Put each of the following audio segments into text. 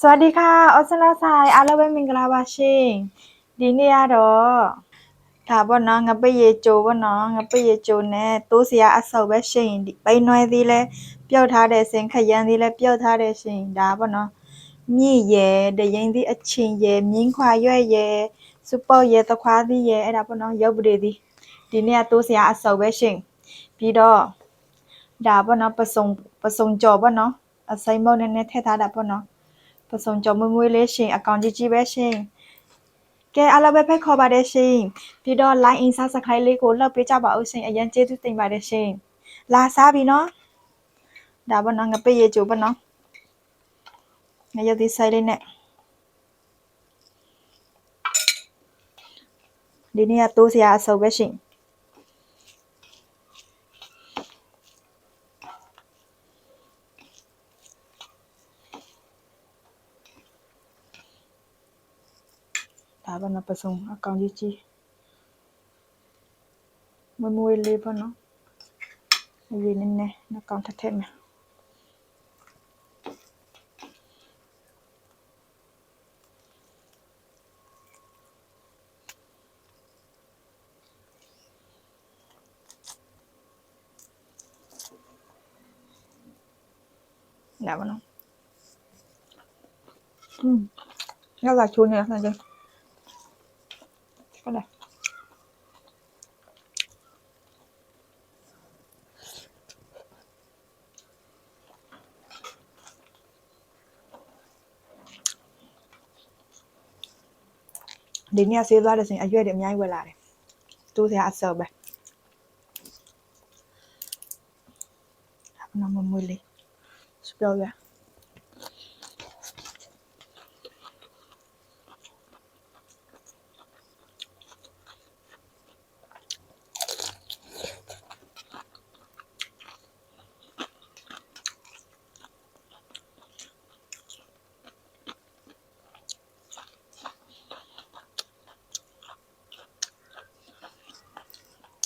สวัสดีค่ะออสลาไซอาราเวมิงกลาบาชิงဒီနေ့ကတော့ဒါပေါ့နော်ငပိရေကြိုပေါ့နော်ငပိရေကြိုနဲ့တိုးစရာအဆုပ်ပဲရှိရင်ပိနွယ်သေးလဲပြုတ်ထားတဲ့စင်ခရမ်းသေးလဲပြုတ်ထားတဲ့ရှင်ဒါပေါ့နော်မြင့်ရယ်တရင်သီးအချင်းရယ်မြင်းခွာရွက်ရယ်စူပေါရယ်တခွားသီးရယ်အဲ့ဒါပေါ့နော်ရုပ်ပရိသီဒီနေ့ကတိုးစရာအဆုပ်ပဲရှင်ပြီးတော့ဒါပေါ့နော်ပစုံကြော်ပေါ့နော်အစိမ်းမုတ်နဲ့ထည့်ထားတာပေါ့နော်ပစုံကြော်မွေးလေးရှင်အကောင်ကြီးပဲရှင်ကဲအားလုံးပဲဖိတ်ခေါ်ပါတယ်ရှင်ပြီးတော့ line in subscribe လေးကိုလှုပ်ပေးကြပါဦးရှင်အရင်ကျေးဇူးတင်ပါတယ်ရှင်လာစားပြီနော်ဒါပေါ့နော်ငပိရေကြိုပေါ့နော်ငရုတ်သီးစိုက်လေးနဲ့ဒီနေ့ကတိုးစရာအဆုပ်ပဲရှင်ဒါပေါ့နော်ပစုံအကောင်ကြီးမွေးလေးပေါ့နော်အရင်နည်းနည်းနှကောင်ထက်ထက်မယ်ဒါပေါ့နော်ရောက်လာချိုးနေဆန်းကျဟုတ်လားဒီနေ့ဆေးသွားတဲ့စဉ်အရွက်တွေအများကြီးဝယ်လာတယ်တိုးစရာအဆုပ်ပဲဒါပေါ့နော်မွေးလေးစပြောရ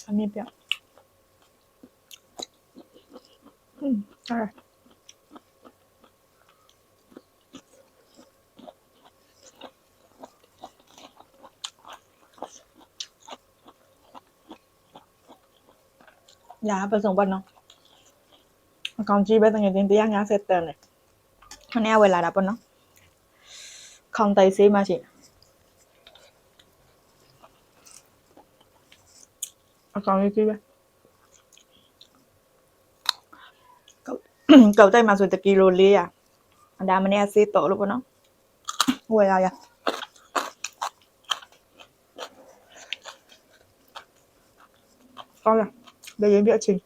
အမြင့်ပြဟုတ်ညာပစုံပေါ့နော်အကောင်ကြီးပဲတကယ်ချင်း150တန်တယ်ခဏဝယ်လာတာပေါ့နော်ခေါင်တိုင်ဆေးမှရှိအကောင်ကြီးပဲကောက်တိုက်မှာဆို1ကီလို400ဒါမနေ့ကဆေးတော်လို့ပေါ့နော်ဝယ်ရကောင်းလားဘယ်ရင်ပြအချင်း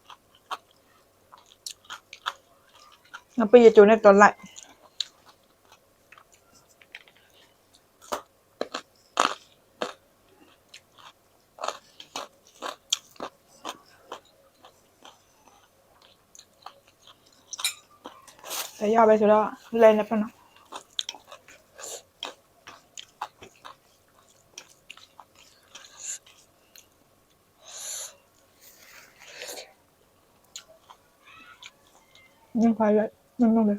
ငါပြေကျုံနဲ့တော်လိုက်ရပဲဆိုတော့လဲနေပါနော်ညခွာရညလုံးလေ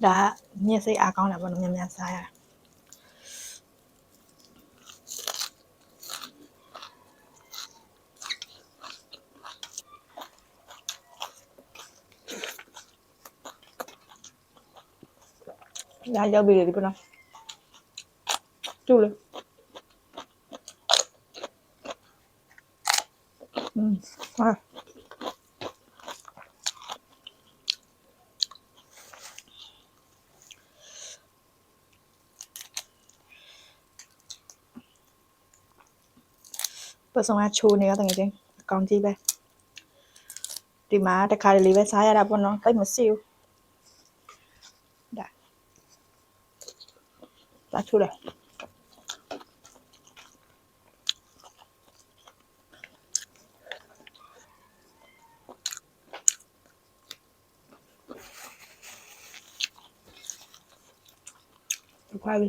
ဒါမျက်စိအားကောင်းတာပေါ့နော်များများစားရဒါရောက်ပြီလေဒီပေါ့နော်ကျူလေဟာပစုံကချိုးနေရတဲ့ငယ်ချင်းအကောင်ကြီးပဲဒီမှာတခါလေးပဲစားရတာပေါ့နော်တိတ်မရှိဘူးဒါချိုးတယ်ခွာပြီ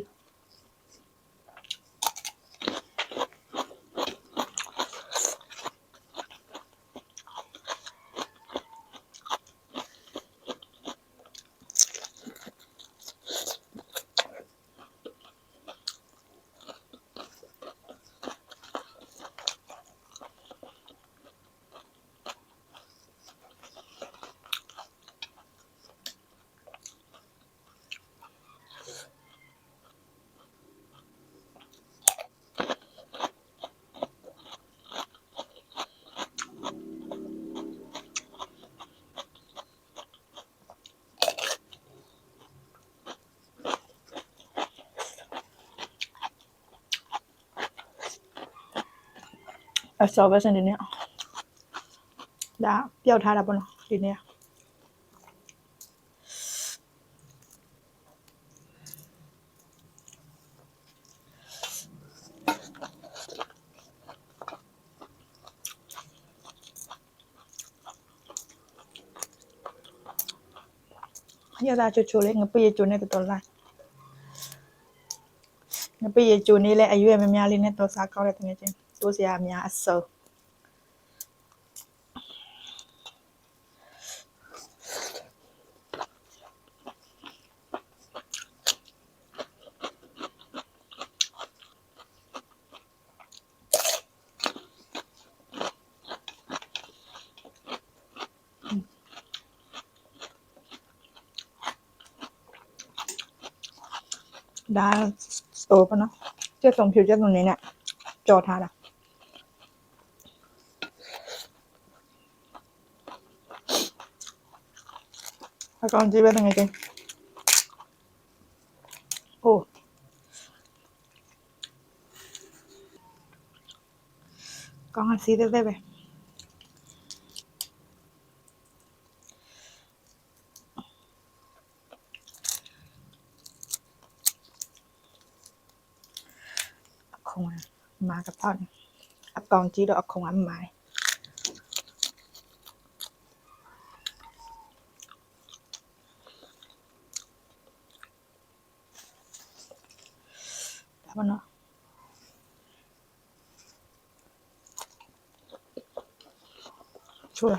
အစောပဲစနေနေ့ဒါပျောက်ထားတာပေါ့နော်ဒီနေ့ရတာချိုလေးငပိရချိုနဲ့တော်လာငပိရချိုနေလဲအရွယ်မများလေးနဲ့တော်စားကောင်းတဲ့တကယ်ချင်းတိုးစရာအများအစုံဒါဆိုပေါ့နော်ကျက်စုံဖြူကျက်စုံနေနဲ့ကြော်ထားတာအကောင်ကြီးပဲတကယ်ချင်းဟိုကောင်းစီတဲ့ပဲခုံမာကပေါ့အကောင်ကြီးတော့အခုံအမိုင်ဒါပေါ့နော်ချိုးရ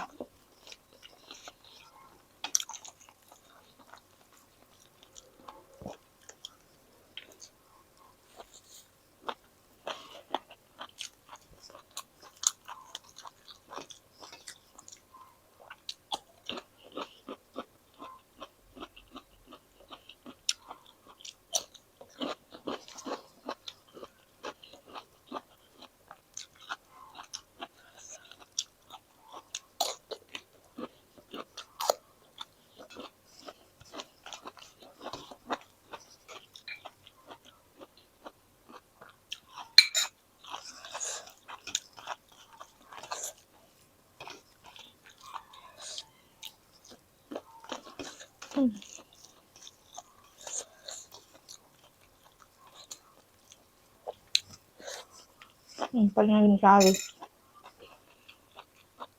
ပန်းရင်းစားလို့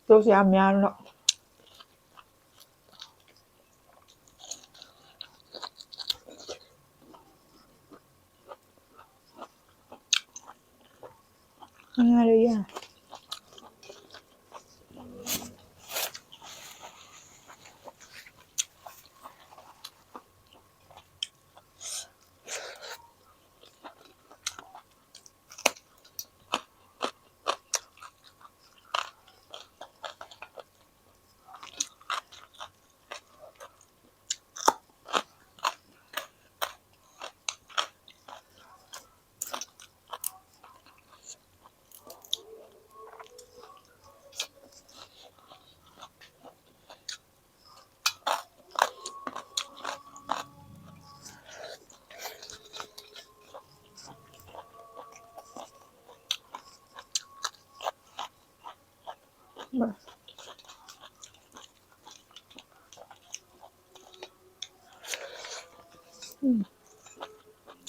တိုးစရာများတော့ငါရရ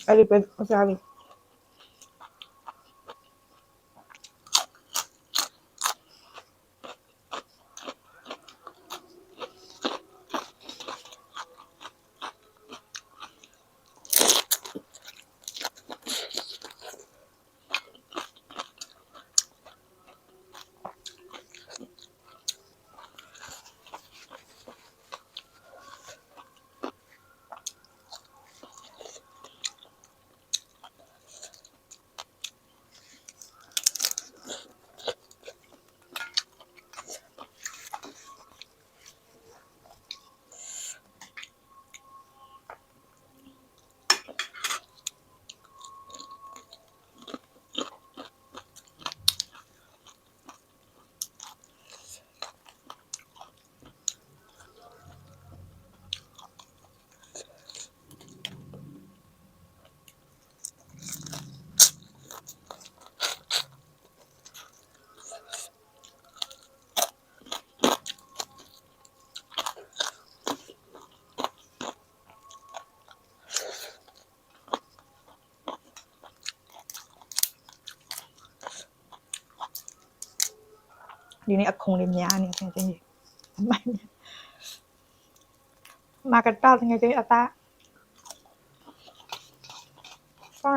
အဲ့ဒီပဲစားပြီ ဒီနေ့အခုံလေးများနေတယ်ချင်းကြီးမိုင်းမာကတော့ငယ်ချင်းအသားဆော